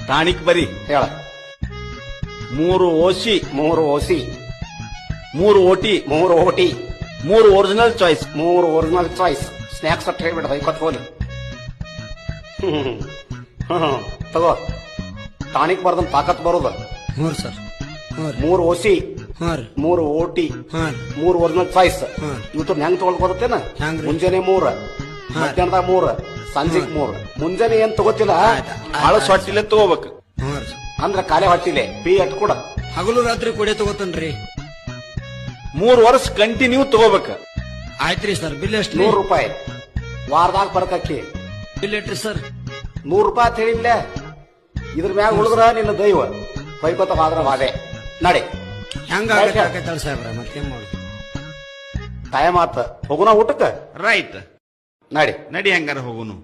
Tonic ಬರಿ ಹೇಳ 3 OC 3 OC 3 OT 3 OT 3 original choice 3 original choice snacks ಅಟ್ ಹೇಳ್ಬಿಡ ಹೊಯ್ಕೊತ್ ಹೋಲಿ ತಗೋ ಟಾನಿಕ್ ಬರ್ದಂತ ತಾಕತ್ ಬರೋದ ಹ್ಞೂ ಸರ್ 3 ಓಸಿ ಹ್ಞೂ ರೀ 3 ಓಟಿ ಹಾಂ 3 ಒರಿಜಿನಲ್ ಚಾಯ್ಸ್ ಹ್ಮ್. ಇವತ್ತು ಹೆಂಗ್ ತಗೊಳಕ್ ಬರುತ್ತೇನ ಹೆಂಗ್ರಿ? ಮುಂಜಾನೆ 3 ಮಧ್ಯಾಹ್ನದಾಗ 3 ಸಂಜೆಗ್ 3 ಮುಂಜಾನೆ ಏನ್ ತಗೋತಿಲ್ಲ ಹಾಳು ಸೊಟ್ಟಿಲೆ ತಗೋಬೇಕು ಹ್ಞೂ ರೀ ಅಂದ್ರ ಕಾಲೇ ಹೊಟ್ಟಿಲೆ ಪಿ ಅಟ್ ಕೂಡ ಹಗಲು ರಾತ್ರಿ ಕೊಡೆ ತಗೋತನ್ರಿ 3 ವರ್ಷ ಕಂಟಿನ್ಯೂ ತಗೋಬೇಕು ಆಯ್ತ್ರಿ ಸರ್ ಬಿಲ್ ಎಷ್ಟು ₹100 ವಾರದಾಗ ಬರಕಕ್ಕಿ ಬಿಲ್ ಎಟ್ರಿ ಸರ್ ₹100 ಅಂತ ಹೇಳಿಲ್ಲ ಇದ್ರ ಮ್ಯಾಗ ಉಳಿದ್ರ ನಿನ್ನ ದೈವ ಹೊಯ್ಕೊತ ಆದ್ರ ವಾದೆ ನಡಿ ಹೆಂಗ ಆಗತ್ತಾಳ ಸಾಹೇಬ್ರ ಮತ್ತೇನ್ ಮಾಡುದು ಟೈಮ್ ಆತ ಹೋಗುನ ಊಟಕ್ಕ ರೈಟ್ ನಡಿ ನಡಿ ಹಂಗಾರ ಹೋಗುನು